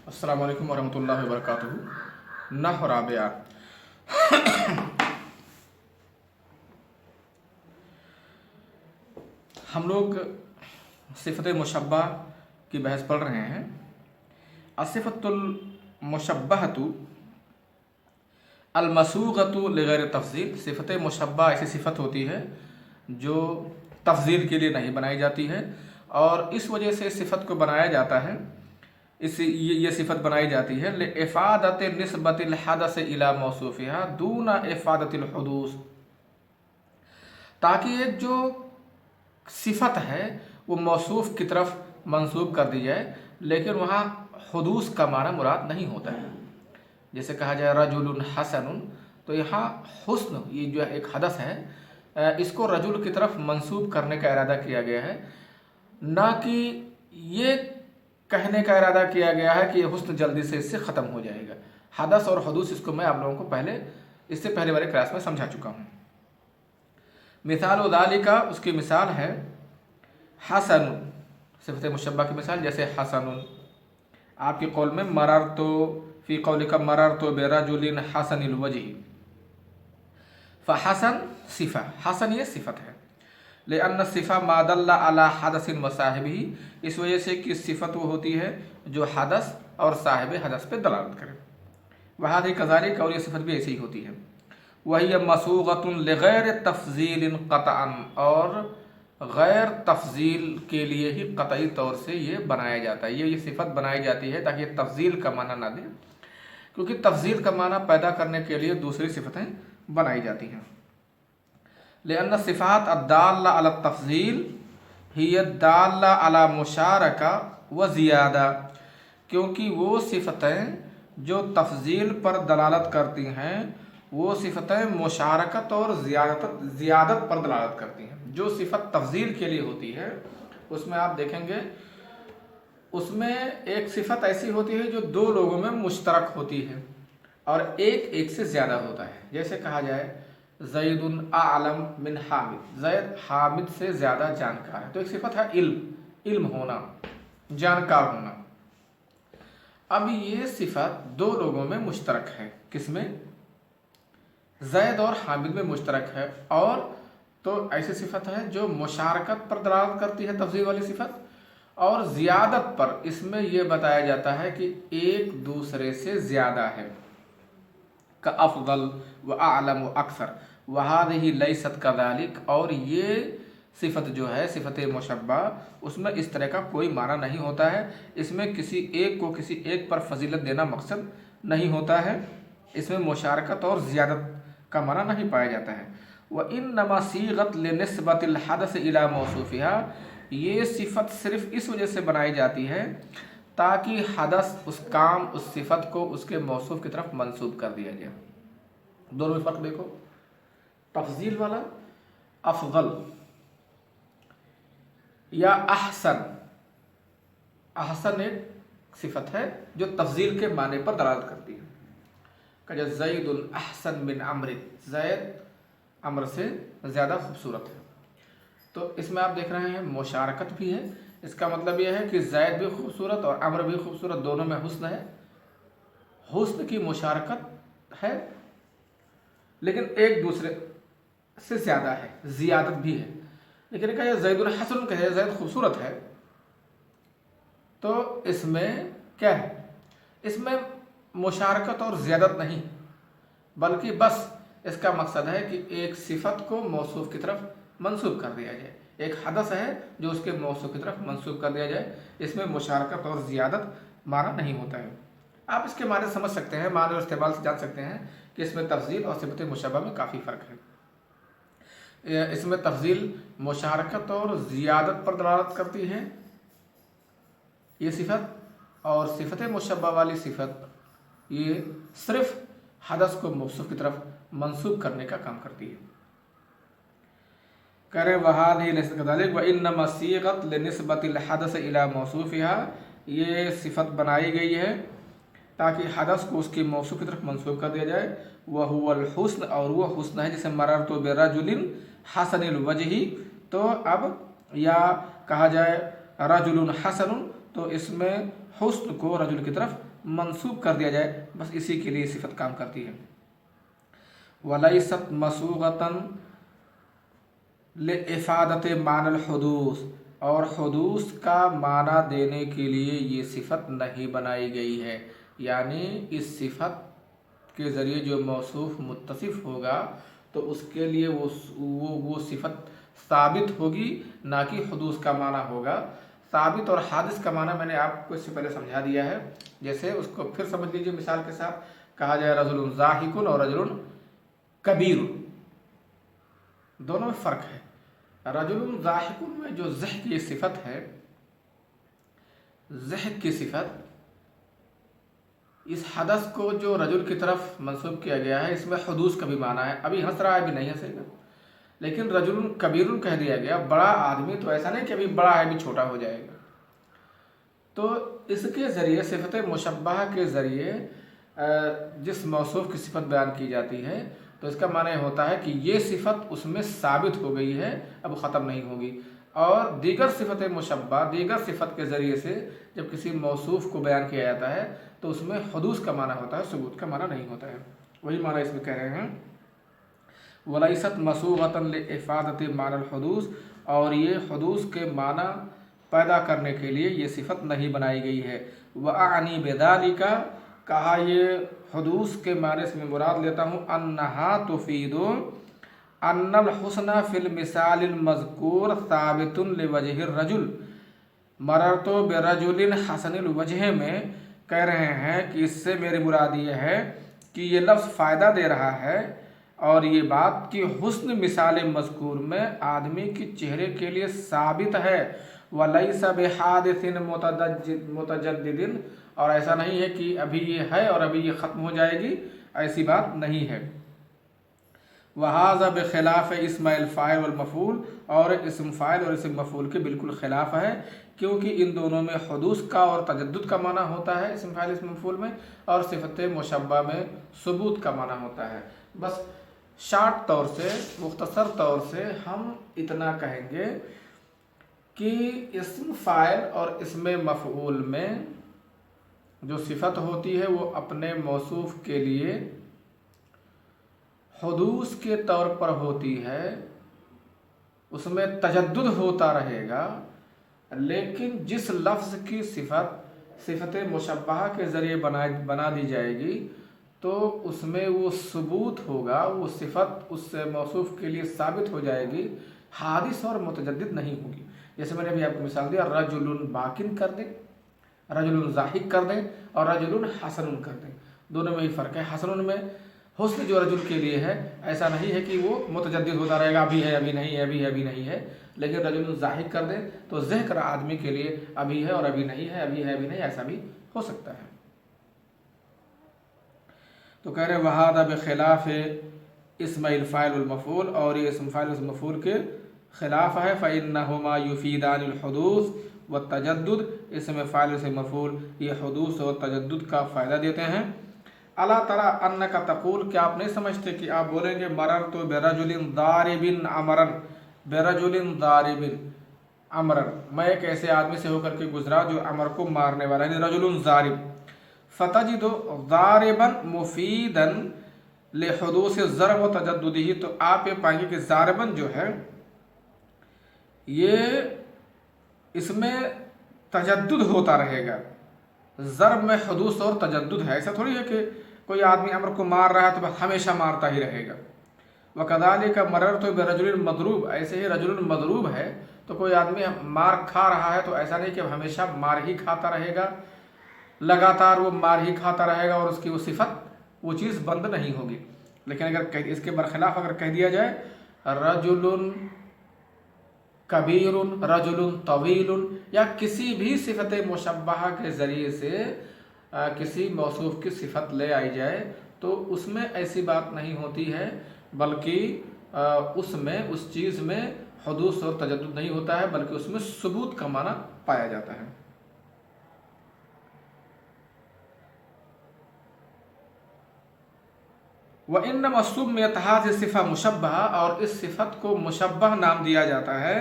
अस्सलामु अलैकुम वरहमतुल्लाहि वबरकातुहू। नहव राबिया। हम लोग सिफ़त मुशब्बा की बहस पढ़ रहे हैं। असिफ़तुल मुशब्बहतु अलमसूगतु लिगैर तफ़ज़ील। सिफ़त मुशब्बा ऐसी सिफ़त होती है जो तफ़ज़ील के लिए नहीं बनाई जाती है, और इस वजह से सिफ़त को बनाया जाता है। ये सिफ़त बनाई जाती है ले इफ़ादत निस्बतिल हदस इला मौसूफ़िहा दूना इफ़ादतिल हुदूस, ताकि एक जो सिफ़त है वो मौसूफ़ की तरफ मंसूब कर दी जाए, लेकिन वहाँ हुदूस का माना मुराद नहीं होता है। जैसे कहा जाए रजुलुन हसनुन, तो यहाँ हुस्न ये जो एक हदस है, इसको रजुल की तरफ मंसूब करने का इरादा किया गया है, ना कि ये कहने का इरादा किया गया है कि ये हुस्न जल्दी से इससे ख़त्म हो जाएगा। हदस और हुदूस इसको मैं आप लोगों को इससे पहले वाले क्लास में समझा चुका हूँ। मिसाल उदालिका, उसकी मिसाल है हसनुन, सिफ़त मुशब्बा की मिसाल जैसे हसनुन आपके कौल में मरर तो फ़ी कौलिका मरर तो बेरजुलिन हसनिल वजही, फ़हसन सिफ़ा, हसन ये सिफ़त है। लेअन्न सिफ़ा मादल्ला अला हदसिन व साहिबिही, इस वजह से कि सिफ़त वो होती है जो हदस और साहिब हदस पे दलालत करे। वहादी कज़ालिक, और ये सिफ़त भी ऐसी ही होती है। वही मसूगतुन लिगैर तफ़ज़ीलिन क़तअन, और गैर तफ़ज़ील के लिए ही क़तई तौर से ये बनाया जाता है। ये सिफ़त बनाई जाती है ताकि तफ़ज़ील का माना ना दे, क्योंकि तफ़ज़ील का माना पैदा करने के लिए दूसरी सिफ़तें बनाई जाती हैं। लेअन्न सिफ़ात अद्दाल्ला अला तफ़ज़ील हिय दाल्ला अला मुशारका व ज़ियादा, क्योंकि वो सिफ़तें जो तफ़ज़ील पर दलालत करती हैं वो सिफ़तें मुशारकत और ज़ियादत पर दलालत करती हैं। जो सिफ़त तफ़ज़ील के लिए होती है उसमें आप देखेंगे, उसमें एक सिफ़त ऐसी होती है जो दो लोगों में मुश्तरक होती है और एक से ज़्यादा होता है। जैसे कहा जाए ज़ैदुन आलम मिन हामिद, ज़ैद हामिद से ज़्यादा जानकार है, तो एक सिफ़त है इल्म होना, जानकार होना। अब ये सिफ़त दो लोगों में मुश्तरक है, किसमें? ज़ैद और हामिद में मुश्तरक है, और तो ऐसी सिफ़त है जो मुशारकत पर दलालत करती है, तफ़ज़ील वाली सिफ़त, और ज़ियादत पर इसमें यह बताया जाता है कि एक दूसरे से ज़्यादा है, का अफ़ज़ल व आलम व अक्सर वहादिही लैसत कज़ालिक। और ये सिफ़त जो है सिफ़त मुशब्बा, उसमें इस तरह का कोई माना नहीं होता है। इसमें किसी एक को किसी एक पर फजीलत देना मकसद नहीं होता है, इसमें मुशारकत और ज़ियादत का माना नहीं पाया जाता है। व इन्नमा सीगत लिनिस्बतिल हदस इला मौसूफ़िहा, ये सिफ़त सिर्फ़ इस वजह से बनाई जाती है ताकि हदस, उस काम, उस सिफ़त को उसके मौसूफ़ की तरफ मंसूब कर दिया जाए। दोनों में फ़र्क देखो, तफ़ज़ील वाला अफ़ज़ल या अहसन, अहसन एक सिफ़त है जो तफ़ज़ील के माने पर दलालत करती है। कहा ज़ैदुन अहसन मिन अम्रिन, ज़ैद अम्र से ज़्यादा खूबसूरत है। तो इसमें आप देख रहे हैं मुशारकत भी है। इसका मतलब यह है कि ज़ैद भी खूबसूरत और अम्र भी खूबसूरत, दोनों में हुस्न है, हुस्न की मुशारकत है, लेकिन एक दूसरे से ज़्यादा है, ज़ियादत भी है। लेकिन कहा ज़ैदुन हसन, कहे ज़ैद खूबसूरत है, तो इसमें क्या है? इसमें मुशारकत और ज़ियादत नहीं, बल्कि बस इसका मकसद है कि एक सिफ़त को मौसूफ़ की तरफ मंसूब कर दिया जाए, एक हदस है जो उसके मौसूफ़ की तरफ मंसूब कर दिया जाए। इसमें मुशारकत और ज़ियादत माना नहीं होता है। आप इसके माने समझ सकते हैं, माने और इस्तेमाल से जान सकते हैं कि इसमें तफ़ज़ील और सिफ़त मुशब्बा में काफ़ी फ़र्क है। इसमें तफ़ज़ील मुशारकत और ज़ियादत पर दलालत करती है ये सिफ़त, और सिफ़त मुशब्बा वाली सिफ़त ये सिर्फ़ हदस को मौसूफ़ की तरफ मंसूब करने का काम करती है। करे वहादिही लैसत कज़ालिक व इन्नमा सीगत लिनिस्बतिल हदस इला मौसूफ़िहा, ये सिफ़त बनाई गई है ताकि हदस को उसके मौसूफ़ की तरफ मंसूब कर दिया जाए। वह हुवल हुस्न, और वह हुस्न है जैसे मरर तो बेरजुलिन हसनिल वजही, तो अब या कहा जाए रजुलुन हसनुन, तो इसमें हुस्न को रजुल की तरफ मंसूब कर दिया जाए, बस इसी के लिए सिफत काम करती है। वलैसत मसूगतन ले इफ़ादत मानल हुदूस, और हुदूस का माना देने के लिए ये सिफत नहीं बनाई गई है। यानी इस सिफत के ज़रिए जो मौसूफ मुत्तसिफ होगा तो उसके लिए वो सिफत साबित होगी, ना कि हुदूस का माना होगा। साबित और हादिस का माना मैंने आपको इससे पहले समझा दिया है। जैसे उसको फिर समझ लीजिए मिसाल के साथ, कहा जाए रजुलुन ज़ाहिकुन और रजुलुन कबीरुन, दोनों में फ़र्क है। रजुलुन ज़ाहिकुन में जो ज़ह की सिफत है, ज़ह की सिफत, इस हदस को जो रजुल की तरफ मंसूब किया गया है, इसमें हुदूस का भी माना है। अभी हंस रहा है, अभी नहीं हंसेगा। लेकिन रजुलुन कबीरुन कह दिया गया, बड़ा आदमी, तो ऐसा नहीं कि अभी बड़ा है अभी छोटा हो जाएगा। तो इसके ज़रिए सिफत मुशब्बह के ज़रिए जिस मौसूफ की सिफत बयान की जाती है, तो इसका माने होता है कि ये सिफत उसमें साबित हो गई है, अब ख़त्म नहीं होगी। और दीगर सिफत मुशब्बह, दीगर सिफत के ज़रिए से जब किसी मौसूफ को बयान किया जाता है तो उसमें हुदूस का माना होता है, सबूत का माना नहीं होता है। वही माना इसमें कह रहे हैं, वलैसत मसूगतन ले इफ़ादत मानल हुदूस, और ये हुदूस के माना पैदा करने के लिए ये सिफत नहीं बनाई गई है। वअनी बिज़ालिका, कहा ये हुदूस के माने से मैं मुराद लेता हूँ अन्नहा तुफीदु अन्नल हुस्ना फिल मिसालिल मज़कूर साबितुन लिवजहिर रजुल मररतो बिरजुलिन हसनिल वजह में कह रहे हैं कि इससे मेरी मुराद ये है कि ये लफ्ज़ फ़ायदा दे रहा है, और ये बात कि हुस्न मिसाल मज़कूर में आदमी के चेहरे के लिए साबित है। वलैसा बिहादिसिन मुतजद्दिदिन, और ऐसा नहीं है कि अभी ये है और अभी ये ख़त्म हो जाएगी, ऐसी बात नहीं है। वहाज़ा बिखिलाफ़ इस्माइल फ़ाइल वल मफ़ूल, और इस्म फ़ाइल और इस्म मफ़ूल के बिल्कुल ख़िलाफ़ है, क्योंकि इन दोनों में हुदूस का और तजद्दुद का माना होता है इस्म फ़ाइल इस्म मफ़ूल में, और सिफ़त मुशब्बह में सबूत का माना होता है। बस शार्ट तौर से, मुख्तसर तौर से हम इतना कहेंगे कि इस्म फ़ाइल और इस्म मफ़ऊल में जो सिफत होती है वो अपने मौसूफ के लिए हुदूस के तौर पर होती है, उसमें तजद्दुद होता रहेगा। लेकिन जिस लफ्ज़ की सिफत मुशब्बह के ज़रिए बना दी जाएगी तो उसमें वो सबूत होगा, वो सिफत उस मौसूफ के लिए साबित हो जाएगी, हादिस और मुतजद्दिद नहीं होगी। जैसे मैंने अभी आपको मिसाल दिया, रजुलुन बाकिन कर दें, रजुलुन ज़ाहिक कर दें, और रजुलुन हसनुन कर दें, दोनों में ही फ़र्क है। हसनुन में हुस्न जो रजुल के लिए है, ऐसा नहीं है कि वो मुतजद्दिद होता रहेगा, अभी है अभी नहीं है, अभी है अभी नहीं है। लेकिन रजुलुन ज़ाहिक कर दें तो ज़िक्र आदमी के लिए अभी है और अभी नहीं है, अभी है अभी नहीं, ऐसा भी हो सकता है। तो कह रहे वहादा बिखिलाफ़ इस्माइल फ़ाइल वल मफ़ूल, और ये इस्म फ़ाइल इस्म मफ़ूल के ख़िलाफ़ है। फ़इन्नहुमा युफ़ीदानिल हुदूस व तजद्दुद, इसमें फ़ाइल इस्म मफ़ूल ये हुदूस और तजद्दुद का फ़ायदा देते हैं। अला तरा अन्न का तक़ूल, क्या आप नहीं समझते कि आप बोलेंगे मररतु बिरजुलिन दारिबिन अमरन, बिरजुलिन दारिबिन अमरन, मैं एक ऐसे आदमी से होकर के गुजरा जो अमर को मारने वाला है, रजुलुन ज़ारिब। फ़तजिदु ज़ारिबन मुफ़ीदन लिहुदूस ज़रब व तजद्दुदिही, तो आप ये पाएंगे कि ज़ारिबन जो है ये इसमें तजद्दुद होता रहेगा, ज़रब में हुदूस और तजद्दुद है। ऐसा थोड़ी है कि कोई आदमी अमर को मार रहा है तो बस हमेशा मारता ही रहेगा। वकदालिका मररतु बिरजुलिन मदरूब, ऐसे ही रजुलुन मदरूब है तो कोई आदमी मार खा रहा है तो ऐसा नहीं कि हमेशा मार ही खाता रहेगा, लगातार वो मार ही खाता रहेगा और उसकी वो सिफत, वो चीज़ बंद नहीं होगी। लेकिन अगर इसके बरखिलाफ़ अगर कह दिया जाए रजुलुन कबीरुन, रजुलुन तवीलुन, या किसी भी सिफत मुशब्बह के ज़रिए से किसी मौसूफ की सिफत ले आई जाए तो उसमें ऐसी बात नहीं होती है, बल्कि उसमें उस चीज़ में हुदूस और तजद्दुद नहीं होता है, बल्कि उसमें सबूत का माना पाया जाता है। व इन्नमा सुम्मियत हाज़िहि सिफ़ा मुशब्बह, और इस सिफत को मुशब्बह नाम दिया जाता है।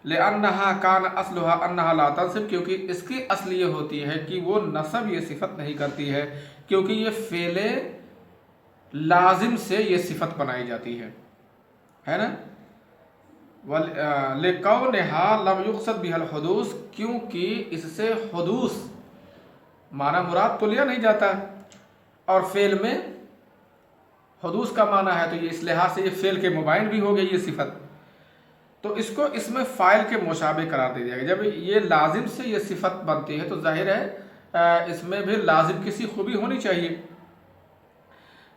ले अन्नहा कान असलुहा अन्नहा ला तंसिब, क्योंकि इसकी असली ये होती है कि वो नसब ये सिफत नहीं करती है, क्योंकि ये फेले लाजिम से ये सिफत बनाई जाती है ना। ले कौनहा लम युक़सद बिहल हुदूस, क्योंकि इससे हुदूस माना मुराद तो लिया नहीं जाता, और फेल में हुदूस का माना है, तो ये इस लिहाज से ये फेल के मुबाइन भी हो गई ये सिफत, तो इसको इसमें फ़ाइल के मुशाबे करार दे दिया गया। जब ये लाजिम से ये सिफत बनती है तो जाहिर है इसमें भी लाजिम किसी खूबी होनी चाहिए,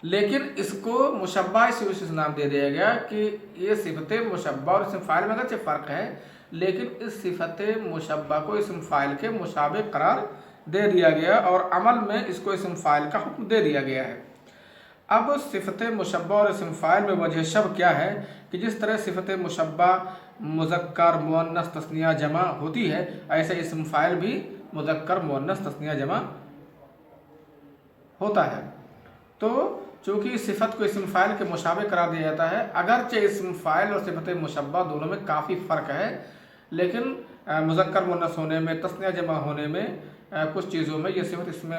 लेकिन इसको मुशब्बा इस विशेष नाम दे दिया गया कि ये सिफत मुशब्बा और इसम फ़ाइल में अगरचे फ़र्क है, लेकिन इस सिफत मुशब्बा को इसम फ़ाइल के मुशाबे करार दे दिया गया और अमल में इसको इसम फ़ाइल का हुक्म दे दिया गया है। अब सिफत मुशब्बा और इसम फ़ाइल में वजह शब क्या है कि जिस तरह सिफत मुशब्बा मुज़क्कर मुअन्नस तस्निया जमा होती है, ऐसे इसम फ़ाइल भी मुज़क्कर मुअन्नस तस्निया जमा होता है। तो चूँकि इस सिफत को इसम फ़ाइल के मुशाबे करार दिया जाता है, अगरचे इसम फ़ाइल और सिफत मुशब्बा दोनों में काफ़ी फ़र्क है, लेकिन मुज़क्कर मुअन्नस होने में, तस्निया जमा होने में, कुछ चीज़ों में ये सिफत इसमें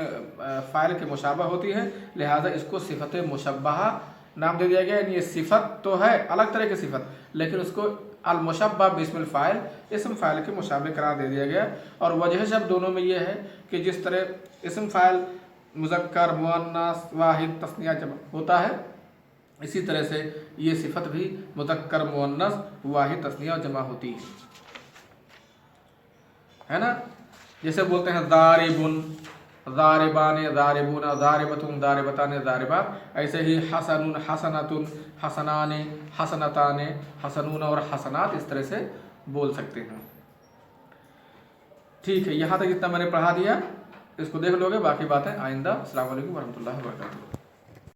फ़ाइल के मुशाबा होती है, लिहाजा इसको सिफत मुशब्बहा नाम दे दिया गया। यानी ये सिफत तो है अलग तरह की सिफत, लेकिन उसको अल मुशब्बा बिस्मिल फ़ाइल इसम फ़ाइल के मुशाबे करार दे दिया गया। और वजह शब दोनों में ये है कि जिस तरह इसम फ़ाइल मुज़क्कर मुअन्नस वाहिद तस्निया जमा होता है, इसी तरह से ये सिफत भी मुज़क्कर मुअन्नस वाहिद तस्निया जमा होती है ना। जैसे बोलते हैं दारिबुन, दारिबान, दारिबुन, दारिबतुन, दारिबतान, दारिबात, ऐसे ही हसनुन, हसनतुन, हसनान, हसनतान, हसनून और हसनात इस तरह से बोल सकते हैं। ठीक है, यहाँ तक जितना मैंने पढ़ा दिया इसको देख लोगे, बाकी बातें आइंदा। अस्सलाम वालेकुम वरहमतुल्लाहि वबरकातुहू।